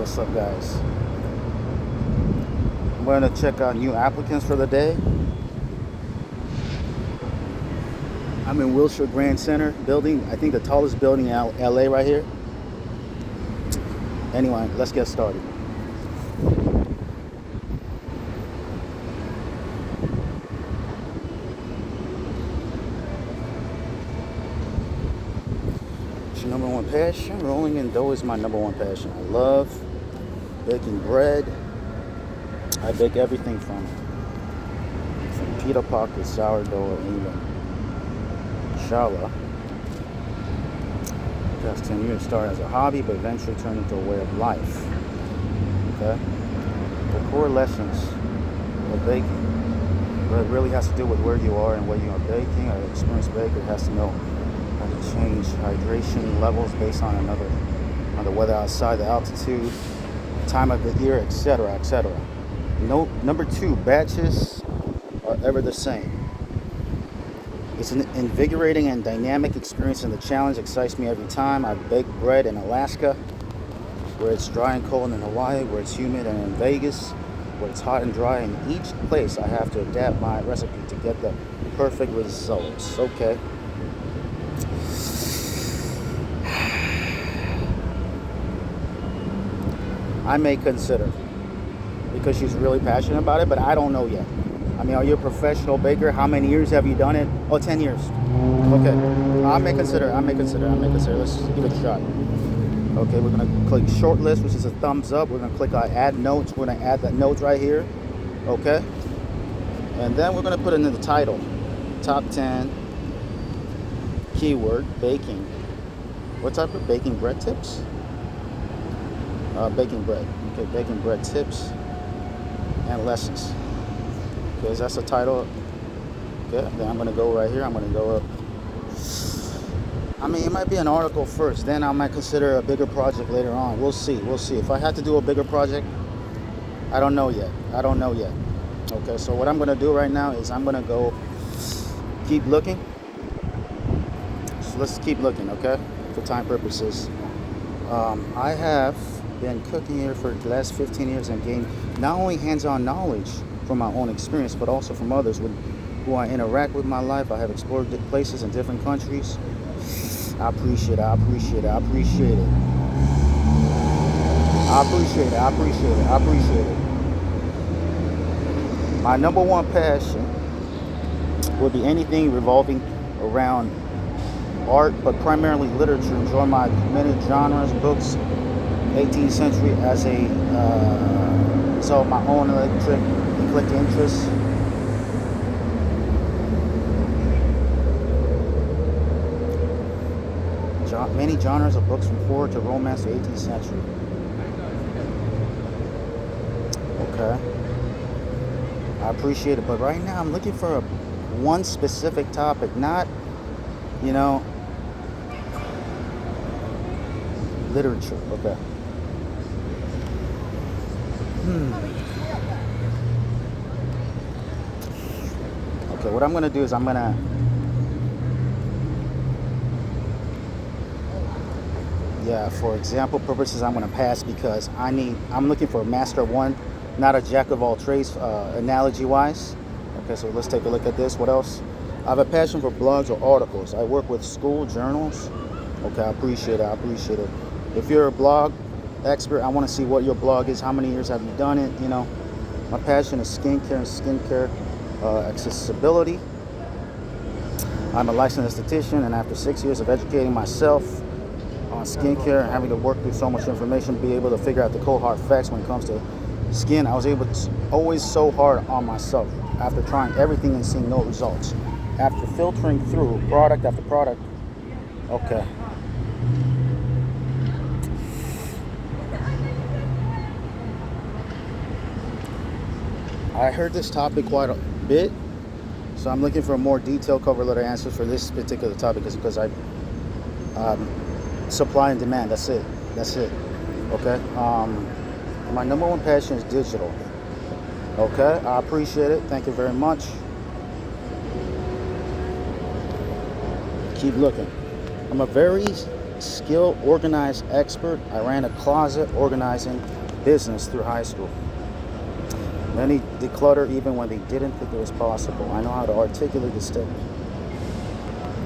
What's up, guys? I'm going to check out new applicants for the day. I'm in Wilshire Grand Center building, I think the tallest building in LA right here. Anyway, let's get started. What's your number one passion? Rolling in dough is my number one passion. I love baking bread. I bake everything from pita pocket, sourdough, and even challah. Past 10 years started as a hobby, but eventually turned into a way of life. Okay? The core lessons of baking. What it really has to do with where you are and what you are baking. An experienced baker has to know how to change hydration levels based on the weather outside, the altitude, time of the year, etc., etc. Number two, batches are ever the same. It's an invigorating and dynamic experience, and the challenge excites me every time. I bake bread in Alaska, where it's dry and cold, in Hawaii, where it's humid, and in Vegas, where it's hot and dry. In each place, I have to adapt my recipe to get the perfect results. Okay. I may consider, because she's really passionate about it, but I don't know yet. I mean, are you a professional baker? How many years have you done it? Oh, 10 years. Okay. I may consider. Let's give it a shot. Okay, we're going to click shortlist, which is a thumbs up. We're going to click on add notes. We're going to add that note right here. Okay. And then we're going to put in the title. Top 10 keyword baking. What type of baking bread tips? Baking bread. Okay, baking bread tips and lessons. Okay, so that's the title. Okay, then I'm gonna go right here. I'm gonna go up. I mean, it might be an article first, then I might consider a bigger project later on. We'll see. If I have to do a bigger project, I don't know yet. Okay, so what I'm gonna do right now is I'm gonna go keep looking. So let's keep looking, okay, for time purposes. I have been cooking here for the last 15 years and gained not only hands-on knowledge from my own experience, but also from others who I interact with in my life. I have explored places in different countries. I appreciate it. My number one passion would be anything revolving around art, but primarily literature. Enjoy my many genres, books, 18th century as a result of my own eclectic interests. Many genres of books from horror to romance to 18th century. Okay. I appreciate it, but right now I'm looking for one specific topic, not, literature. Okay. Okay, what I'm going to do is for example purposes, I'm going to pass because I'm looking for a master of one, not a jack of all trades, analogy wise. Okay, so let's take a look at this. What else? I have a passion for blogs or articles. I work with school journals. Okay, I appreciate it. If you're a blog expert, I want to see what your blog is. How many years have you done it? My passion is skincare accessibility. I'm a licensed esthetician, and after 6 years of educating myself on skincare and having to work through so much information, be able to figure out the cold hard facts when it comes to skin, I was always so hard on myself after trying everything and seeing no results. After filtering through product after product, okay. I heard this topic quite a bit, so I'm looking for a more detailed cover letter answers for this particular topic because I supply and demand. That's it. Okay. My number one passion is digital. Okay. I appreciate it. Thank you very much. Keep looking. I'm a very skill organized expert. I ran a closet organizing business through high school. Many declutter even when they didn't think it was possible. I know how to articulate the step.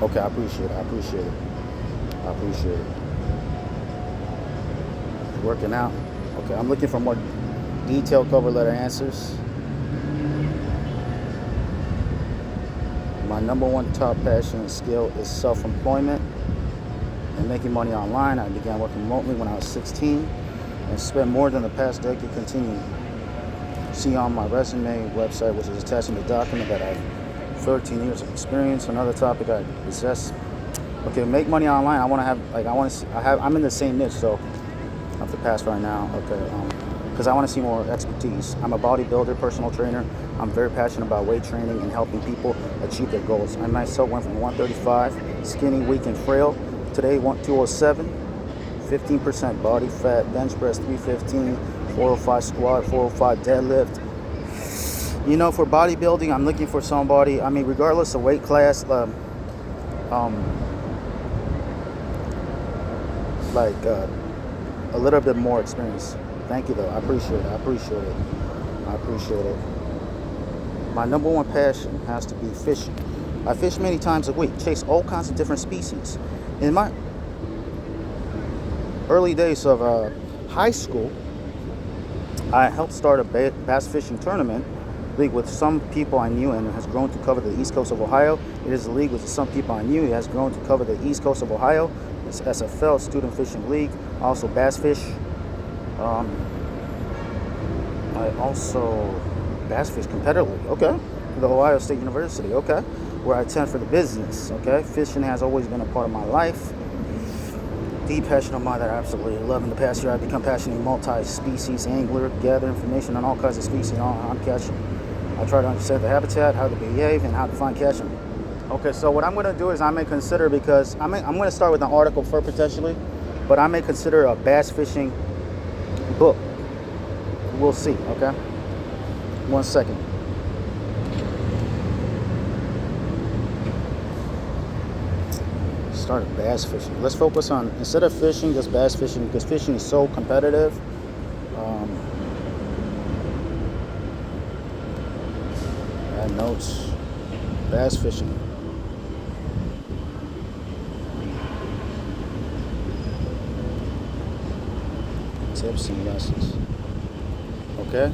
Okay, I appreciate it. Working out. Okay, I'm looking for more detailed cover letter answers. My number one top passion and skill is self-employment and making money online. I began working remotely when I was 16 and spent more than the past decade continuing. See on my resume website, which is attached in the document, that I have 13 years of experience. Another topic I possess. Okay, make money online. I'm in the same niche, so I have to pass right now. Okay, because I want to see more expertise. I'm a bodybuilder, personal trainer. I'm very passionate about weight training and helping people achieve their goals. I myself went from 135, skinny, weak, and frail. Today, 207, 15% body fat, bench press 315, 405 squat, 405 deadlift. You know, for bodybuilding, I'm looking for somebody, regardless of weight class, a little bit more experience. Thank you, though. I appreciate it. My number one passion has to be fishing. I fish many times a week, chase all kinds of different species. In my early days of high school, I helped start a bass fishing tournament league with some people I knew, and it has grown to cover the east coast of Ohio. It is a league with some people I knew. It has grown to cover the east coast of Ohio. It's SFL, Student Fishing League. Also bass fish. I also bass fish competitively. Okay. The Ohio State University. Okay. Where I attend for the business. Okay. Fishing has always been a part of my life. Deep passion of mine that I absolutely love. In the past year, I've become passionate multi-species angler, gather information on all kinds of species and all I'm catching. I try to understand the habitat, how to behave, and how to find catching. Okay, so what I'm going to do is I may consider, because I'm going to start with an article first potentially, but I may consider a bass fishing book. We'll see, okay? 1 second. Started bass fishing. Let's focus on, instead of fishing, just bass fishing, because fishing is so competitive. Add notes. Bass fishing. Tips and lessons. Okay.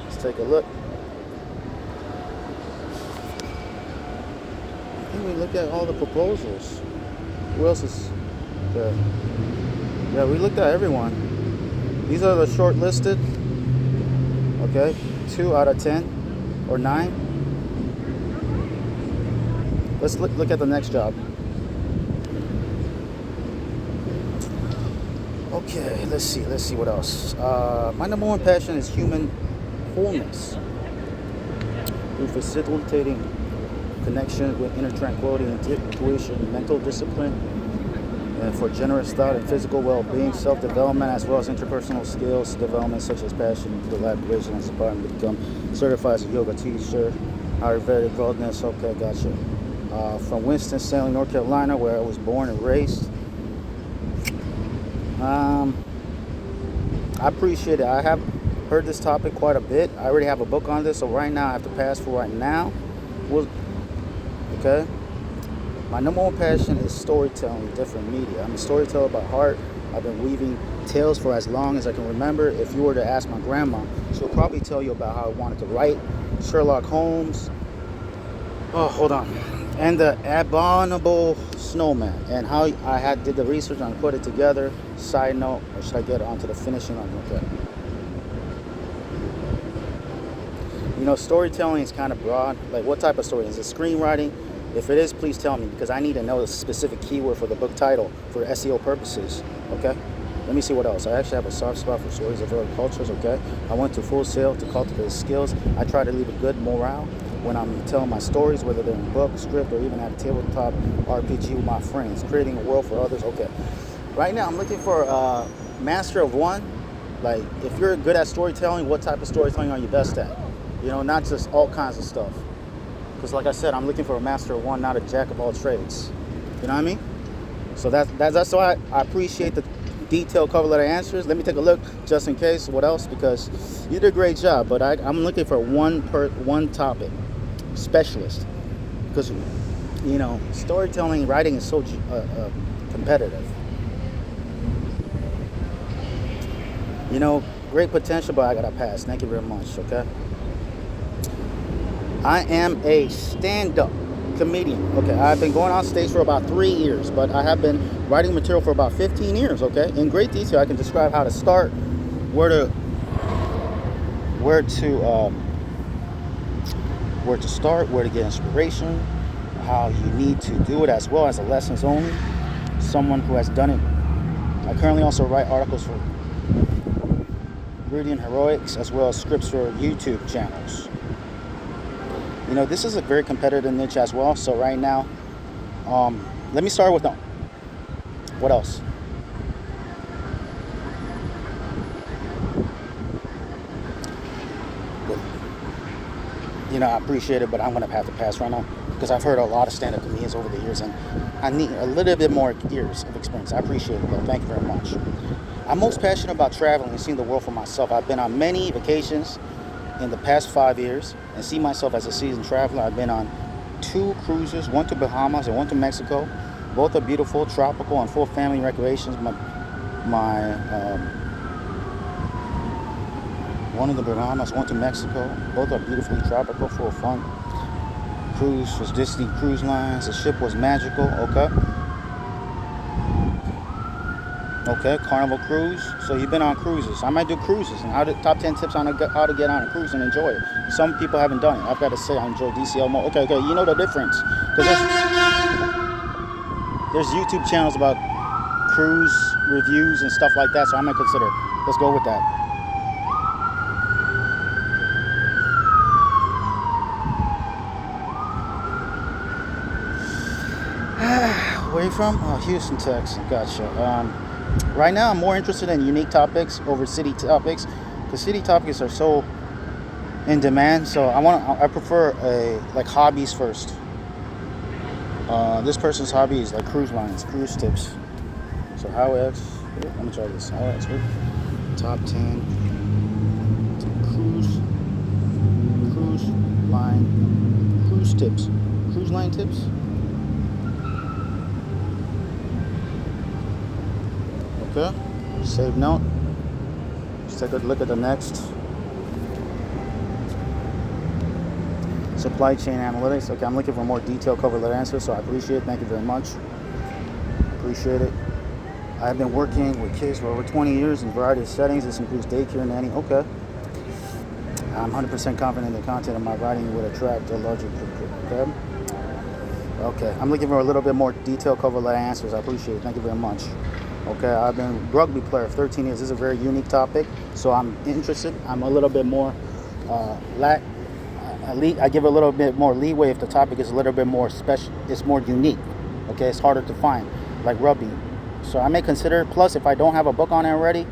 Let's take a look. We look at all the proposals. Who else is there? Yeah, we looked at everyone. These are the shortlisted. Okay, 2 out of 10 or 9. Let's look at the next job. Okay, let's see what else. My number one passion is human wholeness. Through facilitating connection with inner tranquility, intuition, mental discipline, and for generous thought and physical well-being, self-development, as well as interpersonal skills development such as passion, collaboration, and inspiring to become certified as a yoga teacher, Ayurvedic wellness. Okay, gotcha. From Winston-Salem, North Carolina, where I was born and raised. I appreciate it. I have heard this topic quite a bit. I already have a book on this, so right now I have to pass for right now. Okay. My number one passion is storytelling, different media. I'm a storyteller by heart. I've been weaving tales for as long as I can remember. If you were to ask my grandma, she'll probably tell you about how I wanted to write Sherlock Holmes. Oh, hold on. And the Abominable Snowman, and how I did the research and put it together. Side note, or should I get onto the finishing line? Okay. You know, storytelling is kind of broad. Like, what type of story? Is it screenwriting? If it is, please tell me, because I need to know the specific keyword for the book title for SEO purposes. Okay. Let me see what else. I actually have a soft spot for stories of other cultures. Okay. I went to Full Sail to cultivate skills. I try to leave a good morale when I'm telling my stories, whether they're in book, script, or even at a tabletop RPG with my friends, creating a world for others. Okay. Right now, I'm looking for a master of one. Like, if you're good at storytelling, what type of storytelling are you best at? You know, not just all kinds of stuff. Because like I said, I'm looking for a master of one, not a jack of all trades. You know what I mean? So that's why I appreciate the detailed cover letter answers. Let me take a look just in case. What else? Because you did a great job, but I'm looking for one topic specialist. Because you know, storytelling, writing is so competitive. You know, great potential, but I gotta pass. Thank you very much. Okay. I am a stand-up comedian. Okay, I've been going on stage for about 3 years, but I have been writing material for about 15 years. Okay, in great detail, I can describe how to start, where to start, where to get inspiration, how you need to do it, as well as the lessons only. Someone who has done it. I currently also write articles for Rudy and Heroics, as well as scripts for YouTube channels. You know, this is a very competitive niche as well. So right now, let me start with them. What else? You know, I appreciate it, but I'm gonna have to pass right now because I've heard a lot of stand-up comedians over the years, and I need a little bit more years of experience. I appreciate it, though. Thank you very much. I'm most passionate about traveling and seeing the world for myself. I've been on many vacations in the past 5 years and see myself as a seasoned traveler. I've been on 2 cruises, one to Bahamas and one to Mexico. Both are beautiful, tropical, and full family recreations. One in the Bahamas, one to Mexico. Both are beautifully tropical, full of fun. Cruise was Disney Cruise Lines. The ship was magical. Okay, Carnival Cruise. So you've been on cruises. I might do cruises and top 10 tips on how to get on a cruise and enjoy it. Some people haven't done it. I've got to say I enjoy DCL more. Okay, you know the difference. Because there's YouTube channels about cruise reviews and stuff like that, so I might consider. Let's go with that. Where are you from? Oh, Houston, Texas. Gotcha. Right now, I'm more interested in unique topics over city topics, because city topics are so in demand. So I prefer like hobbies first. This person's hobby is like cruise lines, cruise tips. So let me try this. HowExpert top 10 cruise tips, cruise line tips. Okay, save note. Let's take a look at the next. Supply chain analytics. Okay, I'm looking for more detailed cover letter answers, so I appreciate it. Thank you very much. Appreciate it. I've been working with kids for over 20 years in a variety of settings. This includes daycare, nanny. Okay. I'm 100% confident the content of my writing would attract a larger group. Okay. Okay, I'm looking for a little bit more detailed cover letter answers. I appreciate it. Thank you very much. Okay, I've been a rugby player for 13 years. This is a very unique topic, so I'm interested. I'm a little bit more I give a little bit more leeway if the topic is a little bit more special. It's more unique. Okay, it's harder to find, like rugby. So I may consider it. Plus, if I don't have a book on it already,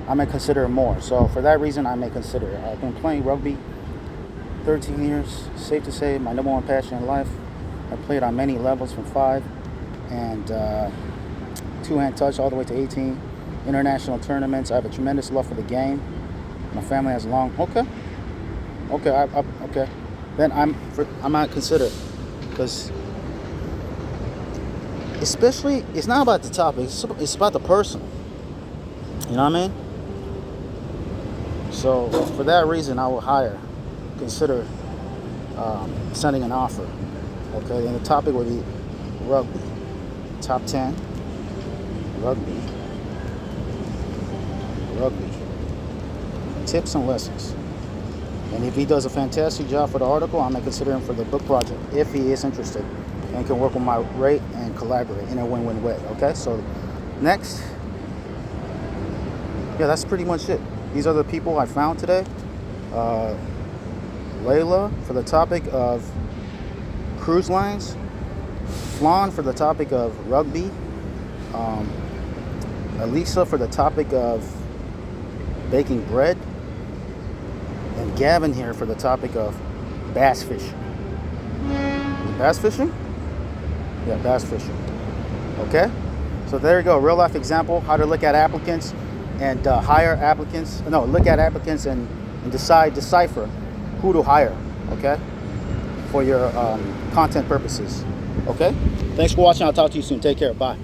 I may consider it more. So for that reason, I may consider it. I've been playing rugby 13 years. Safe to say, my number one passion in life. I played on many levels from 5 and two-hand touch all the way to 18. International tournaments. I have a tremendous love for the game. My family has long. Okay. Then I might consider, because especially it's not about the topic. It's about the person. You know what I mean? So for that reason, I will consider sending an offer. Okay, and the topic would be rugby. Top 10. Rugby. Tips and lessons. And if he does a fantastic job for the article, I may consider him for the book project if he is interested and can work with my rate and collaborate in a win-win way. Okay, so next. Yeah, that's pretty much it. These are the people I found today. Layla for the topic of cruise lines. Flan for the topic of rugby. Elisa for the topic of baking bread. And Gavin here for the topic of bass fishing. Bass fishing? Yeah, bass fishing. Okay? So there you go, real life example, how to look at applicants and hire applicants. No, look at applicants and decipher who to hire, okay? For your content purposes, okay? Thanks for watching, I'll talk to you soon. Take care, bye.